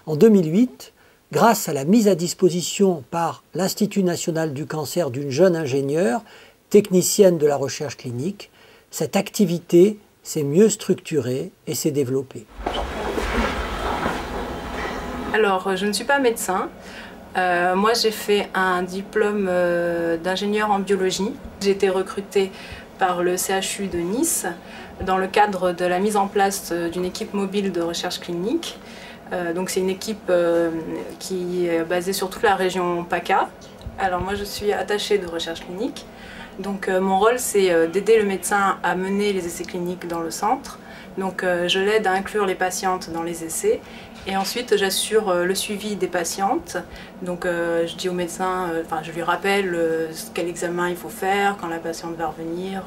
En 2008, grâce à la mise à disposition par l'Institut national du cancer d'une jeune ingénieure, technicienne de la recherche clinique, cette activité s'est mieux structurée et s'est développée. Alors, je ne suis pas médecin. Moi, j'ai fait un diplôme d'ingénieur en biologie. J'ai été recrutée par le CHU de Nice dans le cadre de la mise en place d'une équipe mobile de recherche clinique. Donc c'est une équipe qui est basée sur toute la région PACA. Alors moi, je suis attachée de recherche clinique. Donc mon rôle, c'est d'aider le médecin à mener les essais cliniques dans le centre. Donc je l'aide à inclure les patientes dans les essais. Et ensuite, j'assure le suivi des patientes. Donc je dis au médecin, je lui rappelle quel examen il faut faire, quand la patiente va revenir.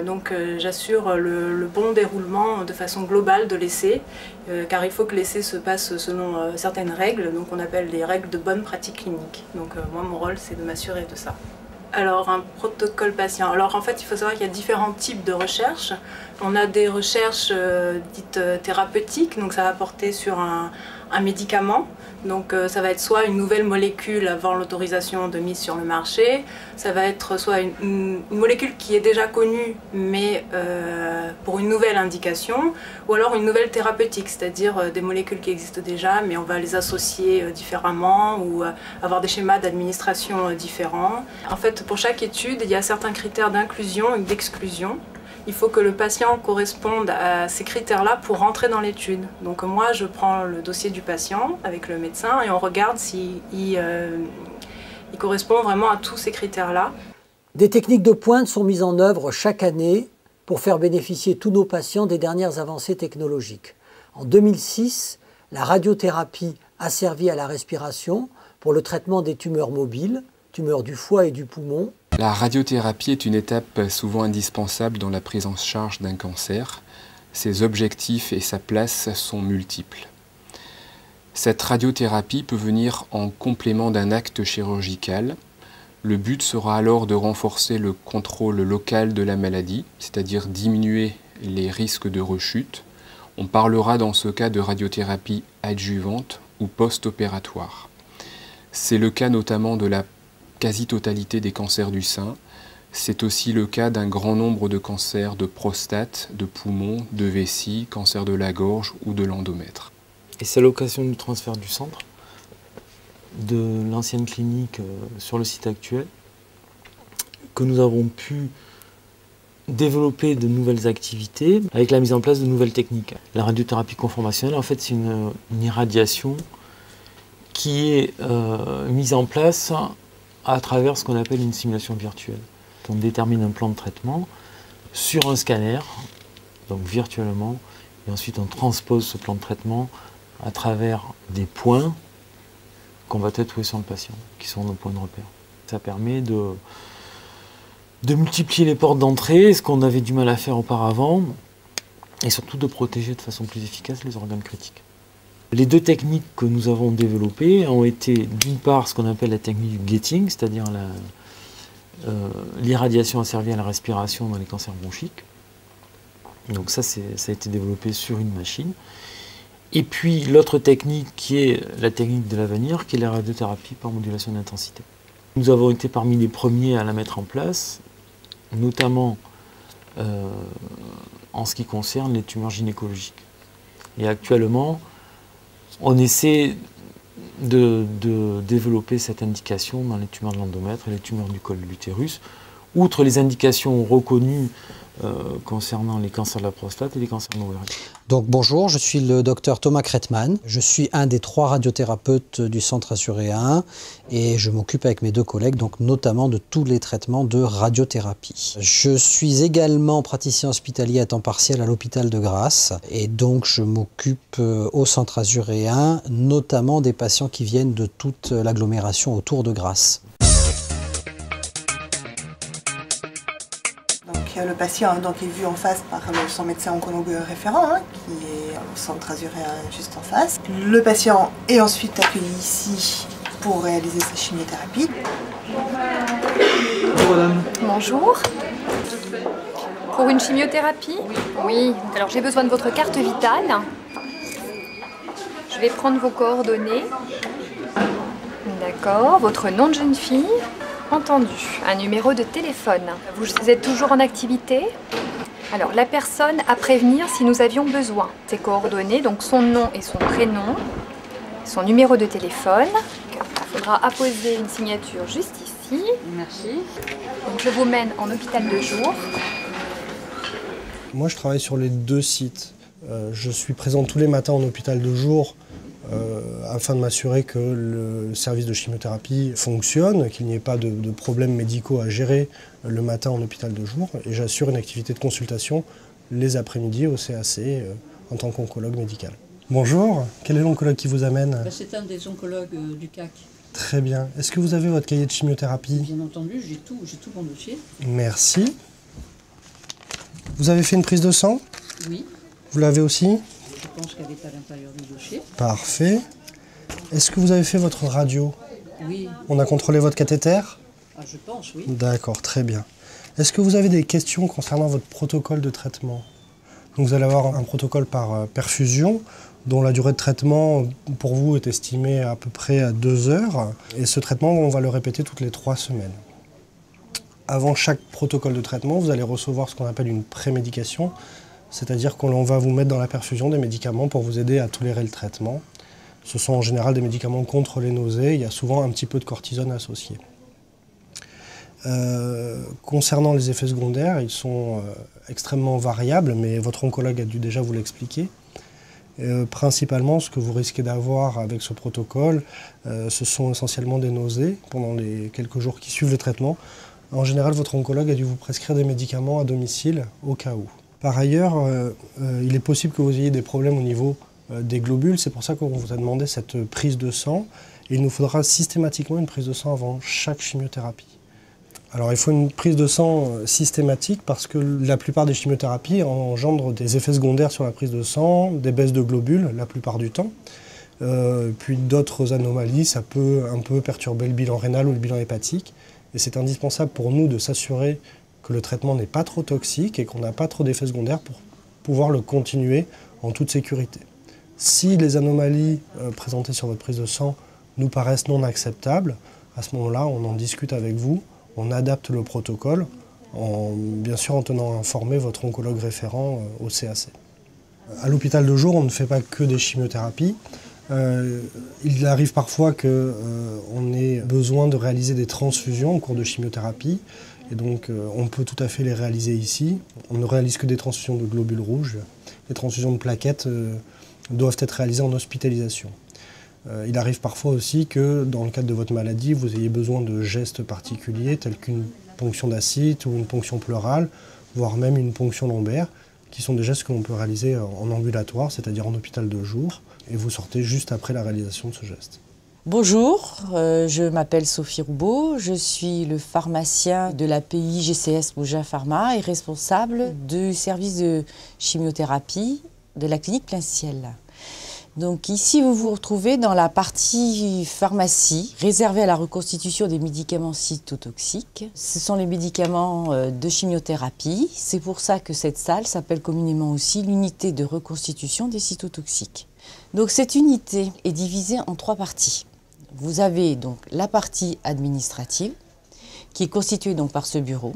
Donc j'assure le bon déroulement de façon globale de l'essai, car il faut que l'essai se passe selon certaines règles, donc on appelle les règles de bonne pratique clinique. Donc moi, mon rôle, c'est de m'assurer de ça. Alors un protocole patient. Alors en fait, il faut savoir qu'il y a différents types de recherches. On a des recherches dites thérapeutiques, donc ça va porter sur un médicament. Donc ça va être soit une nouvelle molécule avant l'autorisation de mise sur le marché, ça va être soit une molécule qui est déjà connue mais pour une nouvelle indication, ou alors une nouvelle thérapeutique, c'est-à-dire des molécules qui existent déjà mais on va les associer différemment ou avoir des schémas d'administration différents. En fait, pour chaque étude, il y a certains critères d'inclusion et d'exclusion. Il faut que le patient corresponde à ces critères-là pour rentrer dans l'étude. Donc moi, je prends le dossier du patient avec le médecin et on regarde s'il correspond vraiment à tous ces critères-là. Des techniques de pointe sont mises en œuvre chaque année pour faire bénéficier tous nos patients des dernières avancées technologiques. En 2006, la radiothérapie a servi à la respiration pour le traitement des tumeurs mobiles, tumeurs du foie et du poumon. La radiothérapie est une étape souvent indispensable dans la prise en charge d'un cancer. Ses objectifs et sa place sont multiples. Cette radiothérapie peut venir en complément d'un acte chirurgical. Le but sera alors de renforcer le contrôle local de la maladie, c'est-à-dire diminuer les risques de rechute. On parlera dans ce cas de radiothérapie adjuvante ou post-opératoire. C'est le cas notamment de la quasi-totalité des cancers du sein. C'est aussi le cas d'un grand nombre de cancers de prostate, de poumon, de vessie, cancer de la gorge ou de l'endomètre. Et c'est à l'occasion du transfert du centre, de l'ancienne clinique sur le site actuel, que nous avons pu développer de nouvelles activités avec la mise en place de nouvelles techniques. La radiothérapie conformationnelle, en fait, c'est une irradiation qui est mise en place à travers ce qu'on appelle une simulation virtuelle. On détermine un plan de traitement sur un scanner, donc virtuellement, et ensuite on transpose ce plan de traitement à travers des points qu'on va tatouer sur le patient, qui sont nos points de repère. Ça permet de multiplier les portes d'entrée, ce qu'on avait du mal à faire auparavant, et surtout de protéger de façon plus efficace les organes critiques. Les deux techniques que nous avons développées ont été d'une part ce qu'on appelle la technique du gating, c'est-à-dire l'irradiation asservie à la respiration dans les cancers bronchiques. Donc ça a été développé sur une machine. Et puis l'autre technique qui est la technique de l'avenir, qui est la radiothérapie par modulation d'intensité. Nous avons été parmi les premiers à la mettre en place, notamment en ce qui concerne les tumeurs gynécologiques. Et actuellement, on essaie de développer cette indication dans les tumeurs de l'endomètre et les tumeurs du col de l'utérus, outre les indications reconnues concernant les cancers de la prostate et les cancers de l'ovaire. Donc bonjour, je suis le docteur Thomas Kretman. Je suis un des 3 radiothérapeutes du Centre Azuréen et je m'occupe avec mes 2 collègues donc notamment de tous les traitements de radiothérapie. Je suis également praticien hospitalier à temps partiel à l'hôpital de Grasse et donc je m'occupe au Centre Azuréen notamment des patients qui viennent de toute l'agglomération autour de Grasse. Le patient est vu en face par son médecin oncologue référent, qui est au Centre Azuréen juste en face. Le patient est ensuite accueilli ici pour réaliser sa chimiothérapie. Bonjour madame. Bonjour. Pour une chimiothérapie ? Oui. Alors j'ai besoin de votre carte vitale. Je vais prendre vos coordonnées. D'accord, votre nom de jeune fille. Entendu. Un numéro de téléphone. Vous êtes toujours en activité? Alors, la personne à prévenir si nous avions besoin. Ses coordonnées, donc son nom et son prénom, son numéro de téléphone. Il faudra apposer une signature juste ici. Merci. Donc, je vous mène en hôpital de jour. Moi, je travaille sur les deux sites. Je suis présent tous les matins en hôpital de jour afin de m'assurer que le service de chimiothérapie fonctionne, qu'il n'y ait pas de problèmes médicaux à gérer le matin en hôpital de jour. Et j'assure une activité de consultation les après-midi au CAC en tant qu'oncologue médical. Bonjour, quel est l'oncologue qui vous amène? C'est un des oncologues du CAC. Très bien. Est-ce que vous avez votre cahier de chimiothérapie? Bien entendu, j'ai tout mon dossier. Merci. Vous avez fait une prise de sang? Oui. Vous l'avez aussi? Je pense qu'elle est à l'intérieur du dossier. Parfait. Est-ce que vous avez fait votre radio? Oui. On a contrôlé votre cathéter? Ah, je pense, oui. D'accord, très bien. Est-ce que vous avez des questions concernant votre protocole de traitement? Donc, vous allez avoir un protocole par perfusion, dont la durée de traitement pour vous est estimée à peu près à 2 heures. Et ce traitement, on va le répéter toutes les 3 semaines. Avant chaque protocole de traitement, vous allez recevoir ce qu'on appelle une prémédication, c'est-à-dire qu'on va vous mettre dans la perfusion des médicaments pour vous aider à tolérer le traitement. Ce sont en général des médicaments contre les nausées, il y a souvent un petit peu de cortisone associé. Concernant les effets secondaires, ils sont extrêmement variables, mais votre oncologue a dû déjà vous l'expliquer. Principalement, ce que vous risquez d'avoir avec ce protocole, ce sont essentiellement des nausées pendant les quelques jours qui suivent le traitement. En général, votre oncologue a dû vous prescrire des médicaments à domicile au cas où. Par ailleurs, il est possible que vous ayez des problèmes au niveau des globules. C'est pour ça qu'on vous a demandé cette prise de sang. Et il nous faudra systématiquement une prise de sang avant chaque chimiothérapie. Alors il faut une prise de sang systématique parce que la plupart des chimiothérapies engendrent des effets secondaires sur la prise de sang, des baisses de globules la plupart du temps. Puis d'autres anomalies, ça peut un peu perturber le bilan rénal ou le bilan hépatique. Et c'est indispensable pour nous de s'assurer que le traitement n'est pas trop toxique et qu'on n'a pas trop d'effets secondaires pour pouvoir le continuer en toute sécurité. Si les anomalies présentées sur votre prise de sang nous paraissent non acceptables, à ce moment-là, on en discute avec vous, on adapte le protocole, bien sûr en tenant informé votre oncologue référent au CAC. À l'hôpital de jour, on ne fait pas que des chimiothérapies. Il arrive parfois qu'on ait besoin de réaliser des transfusions au cours de chimiothérapie. Et donc on peut tout à fait les réaliser ici. On ne réalise que des transfusions de globules rouges. Les transfusions de plaquettes doivent être réalisées en hospitalisation. Il arrive parfois aussi que dans le cadre de votre maladie, vous ayez besoin de gestes particuliers tels qu'une ponction d'acide ou une ponction pleurale, voire même une ponction lombaire, qui sont des gestes que l'on peut réaliser en ambulatoire, c'est-à-dire en hôpital de jour, et vous sortez juste après la réalisation de ce geste. Bonjour, je m'appelle Sophie Roubaud, je suis le pharmacien de l'API GCS Mougin Pharma et responsable du service de chimiothérapie de la clinique Plein Ciel. Donc ici, vous vous retrouvez dans la partie pharmacie réservée à la reconstitution des médicaments cytotoxiques. Ce sont les médicaments de chimiothérapie. C'est pour ça que cette salle s'appelle communément aussi l'unité de reconstitution des cytotoxiques. Donc cette unité est divisée en 3 parties. Vous avez donc la partie administrative qui est constituée donc par ce bureau,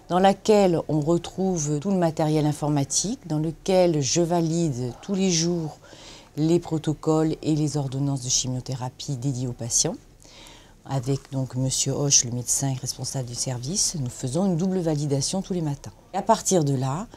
dans laquelle on retrouve tout le matériel informatique, dans lequel je valide tous les jours les protocoles et les ordonnances de chimiothérapie dédiées aux patients. Avec donc Monsieur Hoche, le médecin responsable du service, nous faisons une double validation tous les matins. Et à partir de là,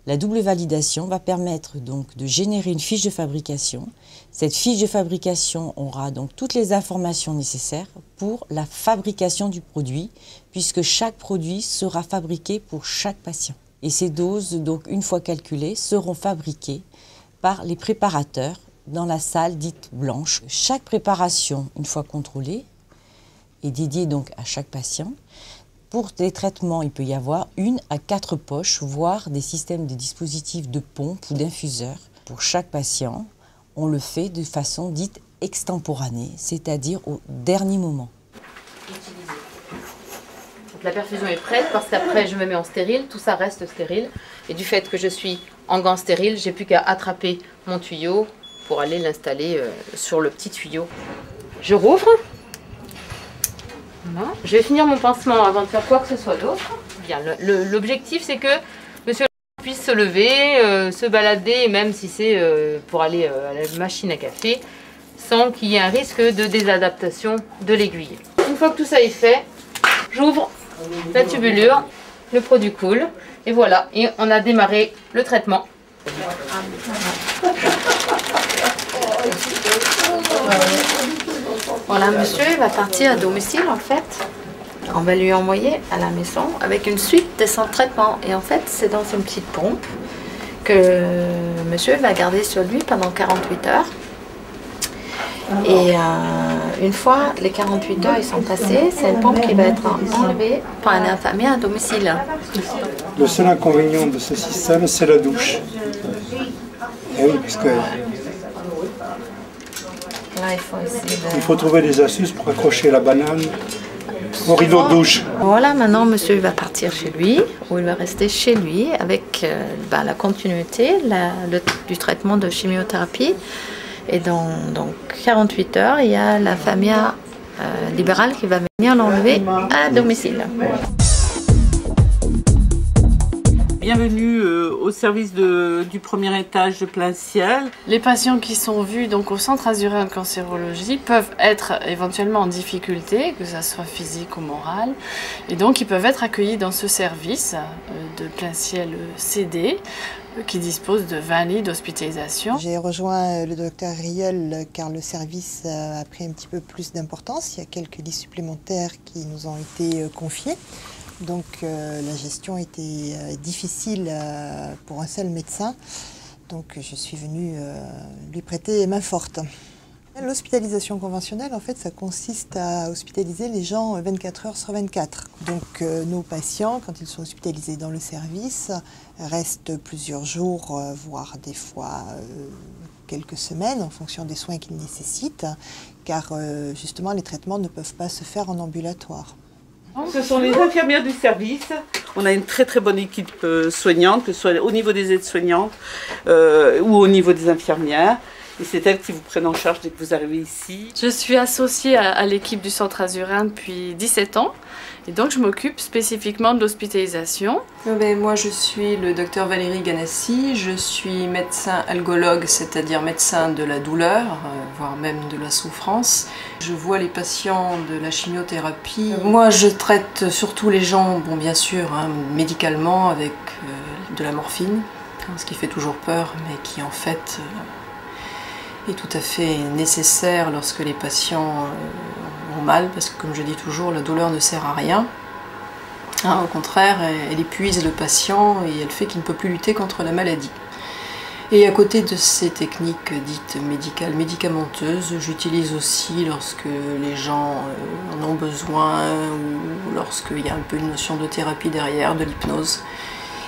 la double validation va permettre donc de générer une fiche de fabrication. Cette fiche de fabrication aura donc toutes les informations nécessaires pour la fabrication du produit, puisque chaque produit sera fabriqué pour chaque patient. Et ces doses, donc une fois calculées, seront fabriquées par les préparateurs dans la salle dite blanche. Chaque préparation, une fois contrôlée, est dédiée donc à chaque patient. Pour des traitements, il peut y avoir 1 à 4 poches, voire des systèmes de dispositifs de pompe ou d'infuseurs. Pour chaque patient, on le fait de façon dite extemporanée, c'est-à-dire au dernier moment. Donc la perfusion est prête parce qu'après je me mets en stérile, tout ça reste stérile. Et du fait que je suis en gants stériles, j'ai plus qu'à attraper mon tuyau, pour aller l'installer sur le petit tuyau. Je rouvre. Voilà. Je vais finir mon pansement avant de faire quoi que ce soit d'autre. Bien, l'objectif c'est que monsieur puisse se lever, se balader, même si c'est pour aller à la machine à café, sans qu'il y ait un risque de désadaptation de l'aiguille. Une fois que tout ça est fait, j'ouvre la tubulure, le produit coule, et voilà, et on a démarré le traitement. Voilà, monsieur va partir à domicile en fait. On va lui envoyer à la maison avec une suite de son traitement. Et en fait, c'est dans une petite pompe que monsieur va garder sur lui pendant 48 heures. Et une fois les 48 heures ils sont passés, c'est une pompe qui va être enlevée par un infirmier à domicile. Le seul inconvénient de ce système, c'est la douche. Et oui, parce que là, il faut trouver des astuces pour accrocher la banane au rideau de douche. Voilà, maintenant monsieur va partir chez lui, ou il va rester chez lui avec la continuité du traitement de chimiothérapie. Et dans 48 heures, il y a la famille libérale qui va venir l'enlever à domicile. Bienvenue au service du premier étage de plein ciel. Les patients qui sont vus donc, au Centre azuréen de cancérologie peuvent être éventuellement en difficulté, que ce soit physique ou morale. Et donc ils peuvent être accueillis dans ce service de plein ciel CD qui dispose de 20 lits d'hospitalisation. J'ai rejoint le docteur Riel car le service a pris un petit peu plus d'importance. Il y a quelques lits supplémentaires qui nous ont été confiés. Donc la gestion était difficile pour un seul médecin, donc je suis venue lui prêter main forte. L'hospitalisation conventionnelle, en fait, ça consiste à hospitaliser les gens 24 heures sur 24. Donc nos patients, quand ils sont hospitalisés dans le service, restent plusieurs jours, voire des fois quelques semaines en fonction des soins qu'ils nécessitent, car justement les traitements ne peuvent pas se faire en ambulatoire. Ce sont les infirmières du service. On a une très très bonne équipe soignante, que ce soit au niveau des aides-soignantes ou au niveau des infirmières. Et c'est elles qui vous prennent en charge dès que vous arrivez ici. Je suis associée à l'équipe du Centre azuréen depuis 17 ans. Et donc je m'occupe spécifiquement de l'hospitalisation. Moi je suis le docteur Valérie Ganassi, je suis médecin algologue, c'est-à-dire médecin de la douleur, voire même de la souffrance. Je vois les patients de la chimiothérapie. Moi je traite surtout les gens, bon bien sûr, médicalement avec de la morphine, ce qui fait toujours peur, mais qui en fait est tout à fait nécessaire lorsque les patients ont mal, parce que comme je dis toujours, la douleur ne sert à rien. Au contraire, elle épuise le patient et elle fait qu'il ne peut plus lutter contre la maladie. Et à côté de ces techniques dites médicales, médicamenteuses, j'utilise aussi lorsque les gens en ont besoin ou lorsqu'il y a un peu une notion de thérapie derrière, de l'hypnose.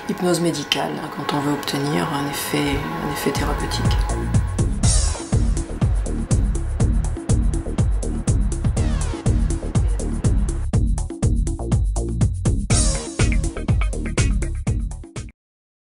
Hypnose médicale, quand on veut obtenir un effet thérapeutique.